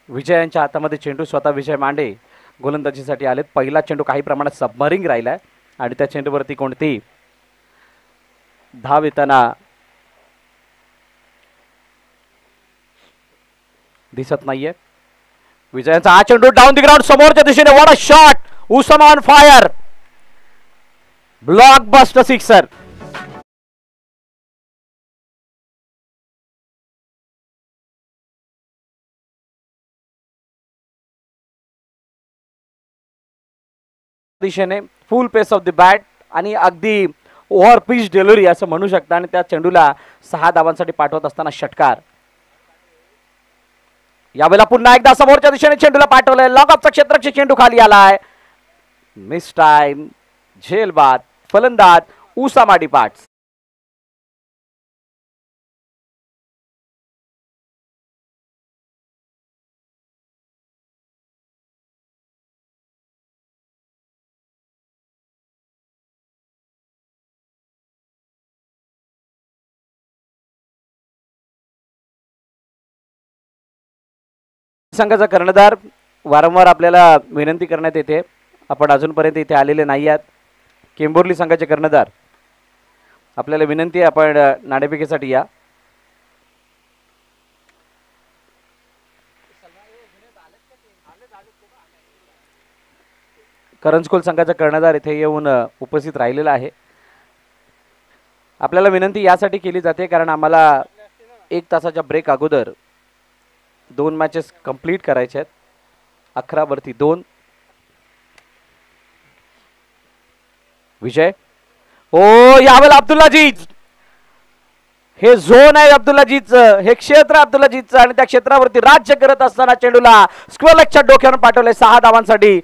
विजयांच्या हातामध्ये चेंडू. स्वतः विजय मांडे गोलंदाजीसाठी आलेत. पहिला चेंडू काही प्रमाणात सबमरिंग राहिलाय आणि त्या चेंडूवरती कोणती धाव येताना दिसत नाहीये. विजयांचा हा चेंडू डाऊन द ग्राउंड समोरच्या दिशेने. What a shot. Usama on fire. Blockbuster sixer. दिशेने full pace off the bat आणि अगदी ओव्हर पिच डिलिव्हरी असं म्हणू शकता. आणि त्या चेंडूला 6 धावांसाठी पाठवत असताना षटकार. यावेळेला पुन्हा एकदा समोरच्या दिशेने चेंडूला पाठवलंय. लॉकअपचा क्षेत्ररक्षक चेंडू खाली आलाय. Miss time. झेलबाद. फलंदाज उसामा डिपार्ट्स. संघाचा कर्णधार वारंवार आपल्याला विनंती करण्यात येते, आपण अजूनपर्यंत इथे आलेले नाही आहात. केंबोर्ली संघाचे कर्णधार आपल्याला विनंती आहे, आपण नाणेफेकीसाठी या. करंजकोल संघाचा कर्णधार इथे येऊन उपस्थित राहिलेला आहे. आपल्याला विनंती यासाठी केली जाते कारण आम्हाला 1 तासाच्या ब्रेक अगोदर 2 मॅचेस कंप्लीट करायचे आहेत. 11 वरती 2. विजय. ओ यावेळेला अब्दुल्लाजीज. हे झोन आहे अब्दुल्लाजीजचं, हे क्षेत्र अब्दुल्लाजीजचं आणि त्या क्षेत्रावरती राज्य करत असताना चेंडूला स्क्वेअरलेगच्या डोक्यावर पाठवले 6 धावांसाठी.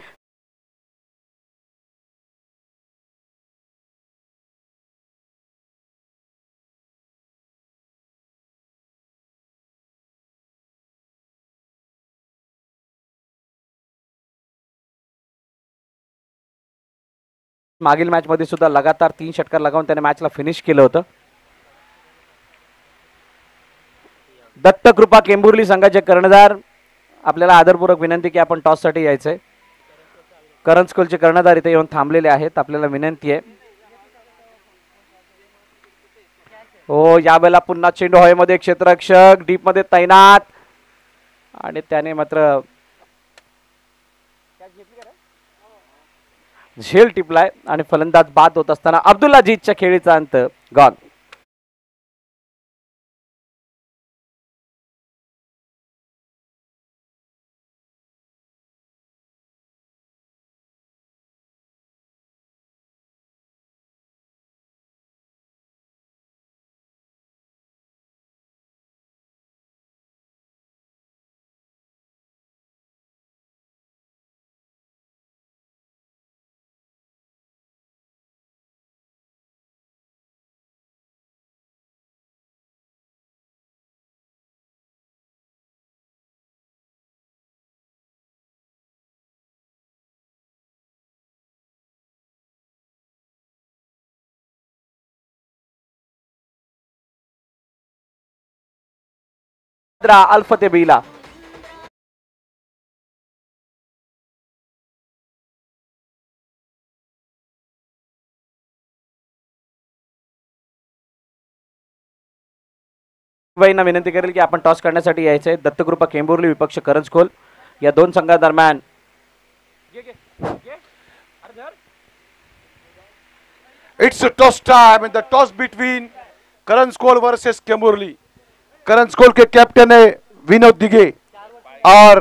मागील मॅच मध्ये सुद्धा लगातार 3 षटकार लगावून त्याने मॅचला फिनिश केलं होतं. दत्तकृपा केंबुर्ली संघाचे कर्णधार, आपल्याला आदरपूर्वक विनंती की आपण टॉस साठी यायचंय. करंजकोलचे कर्णधार इथे येऊन थांबलेले आहेत, आपल्याला विनंती आहे. हो यावेळेला पुन्हा चेंडू हवेमध्ये, क्षेत्ररक्षक डीप मध्ये तैनात आणि त्याने मात्र झेल टिपलाय आणि फलंदाज बाद होत असताना अब्दुल्लाजीजच्या खेळीचा अंत. गॉन. अल्फते बीला. विनंती करेल की आपण टॉस करण्यासाठी यायचंय. दत्तकृपा केंबुर्ली विपक्ष करंजकोल या 2 संघादरम्यान It's a toss time and the toss between Karanskol versus Kemburli. करंजकोल K captain है विनोद दिगे और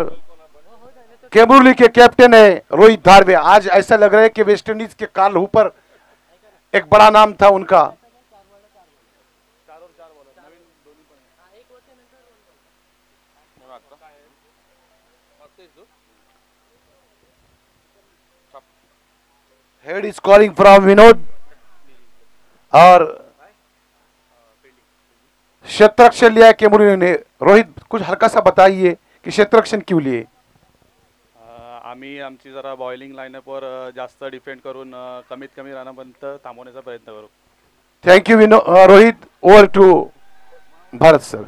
केम्बुर्ली के कैप्टन है रोहित धारवे. आज ऐसा लग रहा है कि वेस्ट इंडीज के कार्ल हूपर एक बड़ा नाम था उनका. हेड इज कॉलिंग फ्रॉम विनोद और क्षेत्ररक्षण लिया है केम्बुर्ली ने. रोहित कुछ हल्का सा बताइए कि क्षेत्ररक्षण क्यों लिए. आम्ही आमची जरा बॉलिंग लाईनअपवर जास्त डिफेंड करून कमीत कमी रनापर्यंत थांबवण्याचा प्रयत्न करू. Thank you Rohit. Over to Bharat sir.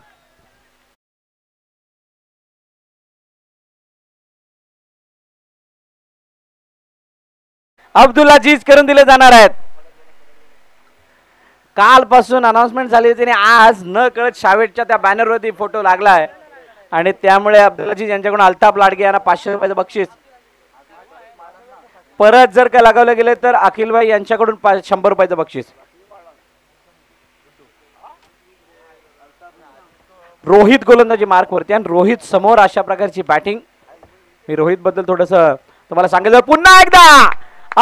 Abdul Aziz करून दिले जाणार आहेत. कालपासून अनाउन्समेंट झाली होती आणि आज न कळत शावेटच्या त्या बॅनरवरती फोटो लागलाय आणि त्यामुळे अब्दुल अजीज यांच्याकडून अल्ताफ लाडगे यांना 500 रुपयाचं बक्षीस. परत जर का लगावले गेले तर अखिलभाई यांच्याकडून 100 रुपयाचं बक्षीस. रोहित गोलंदाजी मार्कवरती आणि रोहित समोर अशा प्रकारची बॅटिंग. मी रोहित बद्दल थोडस तुम्हाला सांगितलं. पुन्हा एकदा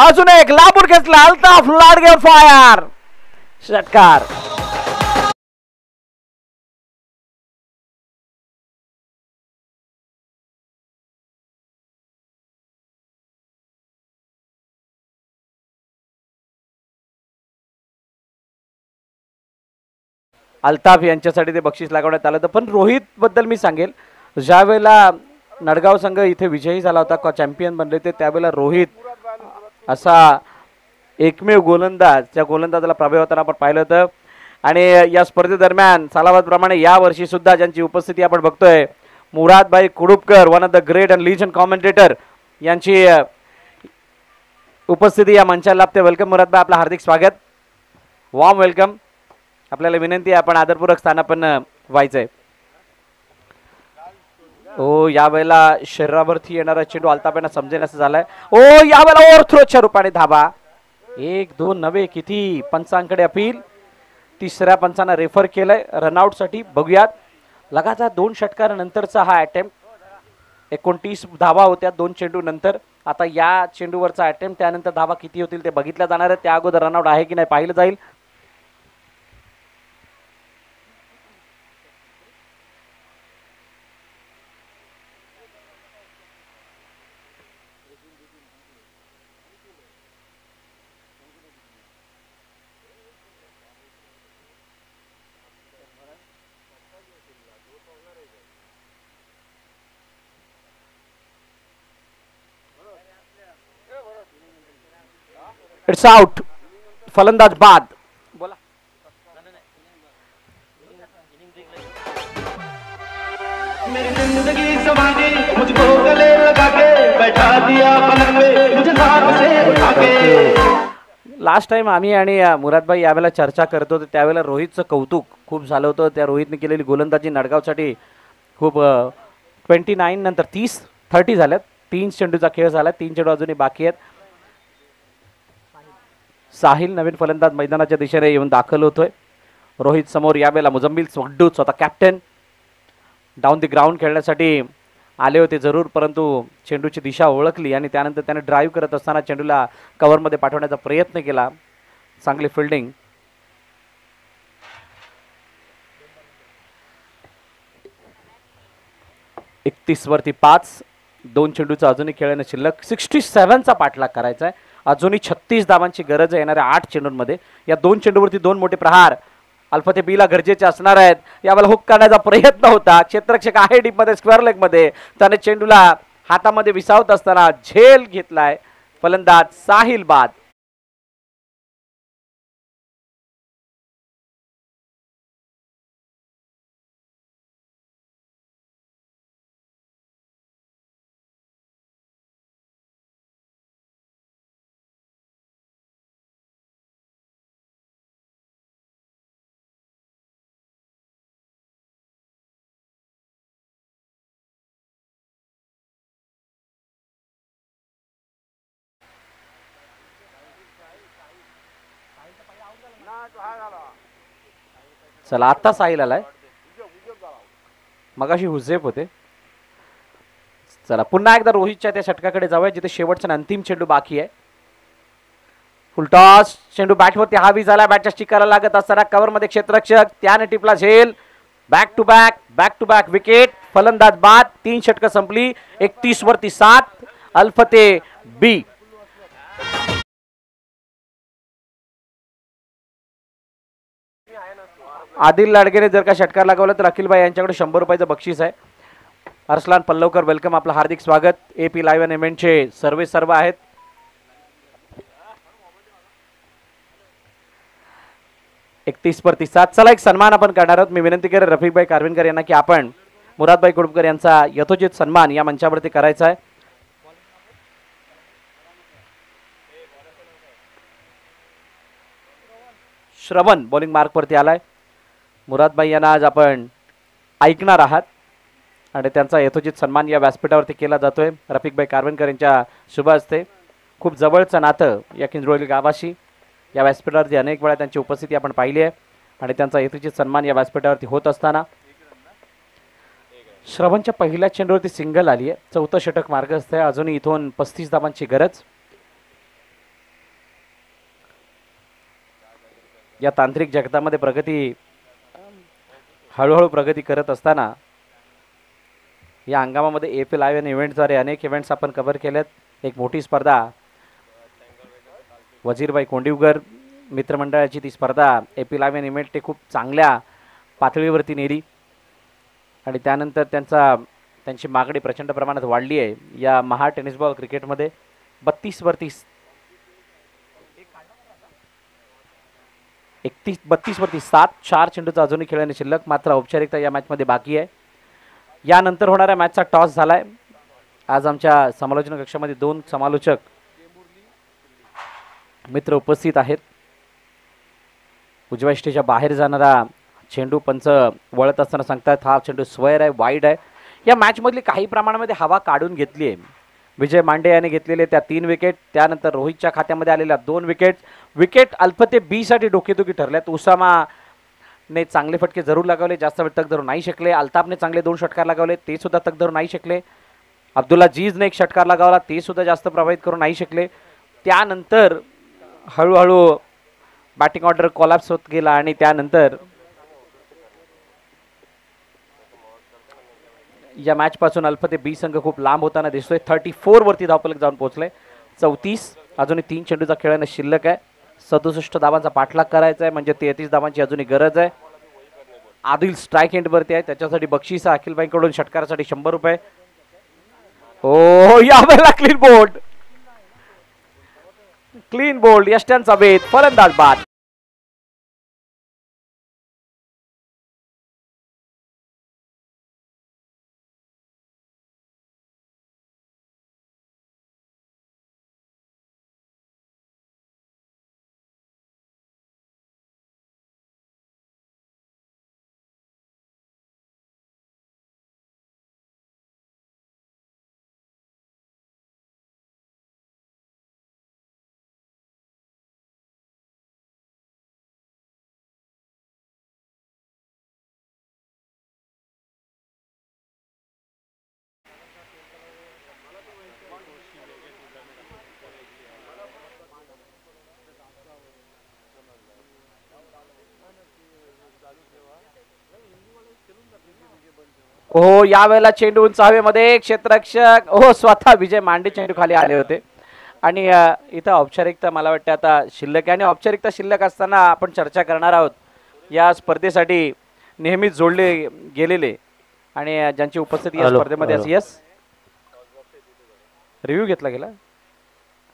अजून एक लांबून खेचला अल्ताफ लाडगे फायर षटकार. अल्ताफ यांच्यासाठी ते बक्षीस लागवण्यात आलं होतं. पण रोहित बद्दल मी सांगेल, ज्या वेळेला नडगाव संघ इथे विजयी झाला होता, चॅम्पियन बनले ते, त्यावेळेला रोहित असा एकमेव गोलंदाज, त्या गोलंदाजाला प्रभाव होताना आपण पाहिलं होतं. आणि या स्पर्धेदरम्यान सालाबादप्रमाणे या वर्षी सुद्धा ज्यांची उपस्थिती आपण बघतोय, मुरादभाई Kudupkar, one of the great and legend commentator, यांची उपस्थिती या मंचाला लाभते. वेलकम मुरादभाई, आपलं हार्दिक स्वागत, वॉर्म वेलकम. आपल्याला विनंती आहे आपण आदरपूर्वक स्थानापन्न व्हायचंय. ओ यावेळेला शरीरावरती येणारा चेंडू अल्ताफ यांना समजेल असं झालाय. ओ यावेळेला ओव्हरथ्रोच्या रूपाने धाबा. 1-2 नव्हे, किती पंचांकडे अपील. तिसऱ्या पंचांना रेफर केलंय रनआउट साठी. बघूयात लगातार 2 षटकारानंतरचा हा अटेम्प्ट. 29 धावा होत्या 2 चेंडू नंतर. आता या चेंडूवरचा अटेम्प्ट, त्यानंतर धावा किती होतील ते बघितल्या जाणार आहे. त्या अगोदर रनआउट आहे की नाही पाहिलं जाईल. इट्स आउट, फलंदाज बाद. बोला. लास्ट टाइम आम्ही आणि मुरादभाई यावेळेला चर्चा करत होतो, त्यावेळेला रोहितचं कौतुक खूप झालं होतं. त्या रोहितने केलेली गोलंदाजी नडगावसाठी खूप 29 नंतर 30 झाल्यात. 3 चेंडूचा खेळ झाला, 3 चेंडू अजूनही बाकी आहेत. साहिल नवीन फलंदाज मैदानाच्या दिशेने येऊन दाखल होतोय. रोहित समोर यावेळेला मुजम्मिल वड्डू स्वतः कॅप्टन डाऊन द ग्राउंड खेळण्यासाठी आले होते जरूर, परंतु चेंडूची दिशा ओळखली आणि त्यानंतर त्याने ड्राईव्ह करत असताना चेंडूला कव्हरमध्ये पाठवण्याचा प्रयत्न केला. चांगली फिल्डिंग. वरती 5, 2 चेंडूचा अजूनही खेळण्याची शिल्लक. 67चा पाठलाग करायचा आहे. अजूनही 36 धावांची गरज आहे येणाऱ्या 8 चेंडूंमध्ये. या 2 चेंडूवरती 2 मोठे प्रहार अल्फते बीला गरजेचे असणार आहेत. यावेळेला हुक करण्याचा प्रयत्न होता. क्षेत्ररक्षक आहे डीप मध्ये, स्क्वेअर लेग मध्ये. त्याने चेंडूला हातामध्ये विसावत असताना झेल घेतलाय. फलंदाज साहिल बाद. चला आता साहिल आलाय, मगाशी हुजेफ होते. चला पुन्हा एकदा रोहितच्या त्या षटकाकडे जाऊया जिथे शेवटचा अंतिम चेंडू बाकी आहे. फुलटॉस चेंडू बॅटवरती हावी झाला. बॅटच्या स्टिकरला लागत असताना कव्हर मध्ये क्षेत्ररक्षक, त्याने टिपला झेल. Back to back wicket. फलंदाज बाद. 3 षटकं संपली. 31 वरती 7. अल्फते बी. आदिल लाडगेने जर का षटकार लागवला तर अखिलभाई यांच्याकडे 100 रुपयाचं बक्षीस आहे. अरसलान पल्लवकर वेलकम, आपलं हार्दिक स्वागत. AP लाईव्ह इव्हेंटचे सर्व आहेत. 31-7. चला एक सन्मान आपण करणार आहोत. मी विनंती करेन रफिकभाई कारविनकर यांना की आपण मुरादभाई कुडूपकर यांचा यथोचित सन्मान या मंचावरती करायचा आहे. श्रवण बॉलिंग मार्कवरती आलाय. मुरादभाई यांना आज आपण ऐकणार आहात आणि त्यांचा यथोचित सन्मान या व्यासपीठावरती केला जातोय रफिकभाई कारविनकर यांच्या शुभ हस्ते. खूप जवळचं नातं या किंजरोली गावाशी. या व्यासपीठावरती अनेक वेळा त्यांची उपस्थिती आपण पाहिली आहे आणि त्यांचा यथोचित सन्मान या व्यासपीठावरती होत असताना श्रवणच्या पहिल्या चेंडूवरती सिंगल आली आहे. 4थं षटक मार्गस्थ आहे. अजूनही इथून 35 धावांची गरज. या तांत्रिक जगतामध्ये प्रगती हळूहळू प्रगती करत असताना या हंगामामध्ये APL IVN इव्हेंटद्वारे अनेक इव्हेंट्स आपण कव्हर केलेत. एक मोठी स्पर्धा वजीरभाई कोंडिवकर मित्रमंडळाची ती स्पर्धा APL IVN इव्हेंट ते खूप चांगल्या पातळीवरती नेली आणि त्यानंतर त्यांची मागणी प्रचंड प्रमाणात वाढली आहे या महा टेनिस बॉल क्रिकेटमध्ये. 32-32 7. 4 चेंडूचा अजूनही खेळण्याची शिल्लक. मात्र औपचारिकता या मॅचमध्ये बाकी आहे. यानंतर होणाऱ्या मॅचचा टॉस झालाय. आज आमच्या समालोचन कक्षामध्ये 2 समालोचक मित्र उपस्थित आहेत. उजव्या स्टेजच्या बाहेर जाणारा चेंडू पंच वळत असताना सांगतात हा चेंडू स्क्वेअर आहे, वाईड आहे. या मॅचमधली काही प्रमाणामध्ये हवा काढून घेतली आहे. विजय मांडे याने घेतलेले त्या 3 विकेट, त्यानंतर रोहितच्या खात्यामध्ये आलेल्या 2 विकेट अल्फते बी साठी डोकेदुखी ठरल्यात. उसामाने चांगले फटके जरूर लगावले, जास्त वेळ तक धरू नाही शकले. अल्ताफने चांगले 2 षटकार लगावले, ते सुद्धा तक धरू नाही शकले. अब्दुल्ला जीजने 1 षटकार लगावला, ते सुद्धा जास्त प्रभावित करू नाही शकले. त्यानंतर हळूहळू बॅटिंग ऑर्डर कोलॅप्स होत गेला आणि त्यानंतर या मॅच पासून अल्फते बी संघ खूप लांब होताना दिसतोय. 34 वरती धावफलक जाऊन पोहोचले. 34 अजूनही 3 चेंडूचा खेळणं शिल्लक आहे. 67 धावांचा पाठलाग करायचा आहे म्हणजे 33 धावांची अजूनही गरज आहे. आदिल स्ट्राईक एंडवरती आहे, त्याच्यासाठी बक्षीस अखिलबाईंकडून षटकारासाठी 100 रुपये. ओ यावेळेला क्लीन बोल्ड यष्ट्यांचा वेध, फलंदाज बाद. हो यावेळेला चेंडू उंच हवेमध्ये क्षेत्ररक्षक स्वतः विजय मांडे चेंडू खाली आले होते आणि इथं औपचारिकता मला वाटतं आता शिल्लक आहे आणि औपचारिकता शिल्लक असताना आपण चर्चा करणार आहोत या स्पर्धेसाठी नेहमीच जोडले गेलेले आणि ज्यांची उपस्थिती या स्पर्धेमध्ये असते. यस रिव्ह्यू घेतला गेला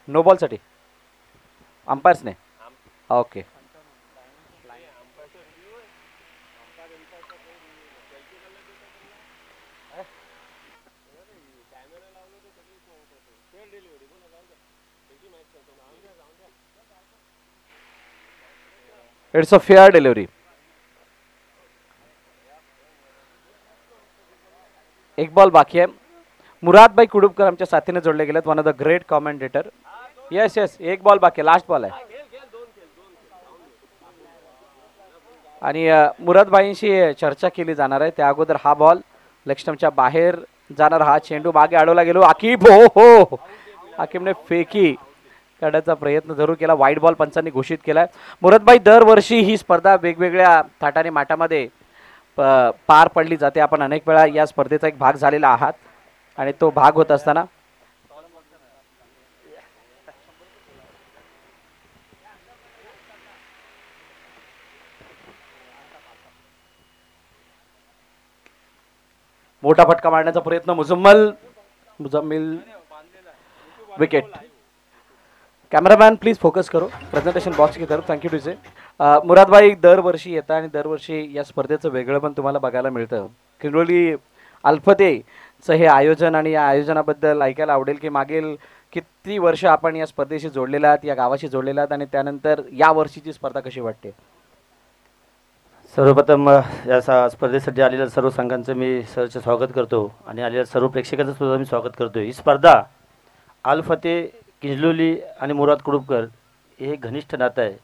नो बॉलसाठी अंपायर्सने. Okay it's a fair delivery. एक बॉल बाकी आहे. मुरादभाई कुडूपकर आमच्या साथीने जोडले गेलेत, one of the great commentator. Yes yes एक बॉल बाकी, लास्ट बॉल आहे आणि मुरादभाईंशी चर्चा केली जाणार आहे. त्या अगोदर हा बॉल लक्ष्मणच्या बाहेर जाणार, हा चेंडू मागे अडवला गेलो. आकिब हो आकिबने फेकी काढण्याचा प्रयत्न जरूर केला. वाईट बॉल पंचांनी घोषित केलाय. मुरादभाई दरवर्षी ही स्पर्धा वेगवेगळ्या थाटाने माटामध्ये पार पडली जाते. आपण अनेक वेळा या स्पर्धेचा एक भाग झालेला आहात आणि तो भाग होत असताना मोठा फटका मारण्याचा प्रयत्न. Muzammil wicket. Cameraman please focus करो प्रेजेंटेशन बॉक्स की तरफ. थैंक यू टू से मुरादबाई दरवर्षी येतात आणि दरवर्षी या स्पर्धेचं वेगळं पण तुम्हाला बघायला मिळतं. किंडोली अल्फतेचं हे आयोजन आणि या आयोजनाबद्दल ऐकायला आवडेल की मागील किती वर्ष आपण या स्पर्धेशी जोडलेला आहात, या गावाशी जोडलेला आहात आणि त्यानंतर या वर्षीची स्पर्धा कशी वाटते? सर्वप्रथम या स्पर्धेसाठी आलेल्या सर्व संघांचं मी सरचे स्वागत करतो आणि आलेल्या सर्व प्रेक्षकांचं सुद्धा मी स्वागत करतो. ही स्पर्धा अल फतेह, किंजलोली आणि मुराद कुडूपकर हे घनिष्ठ नातं आहे.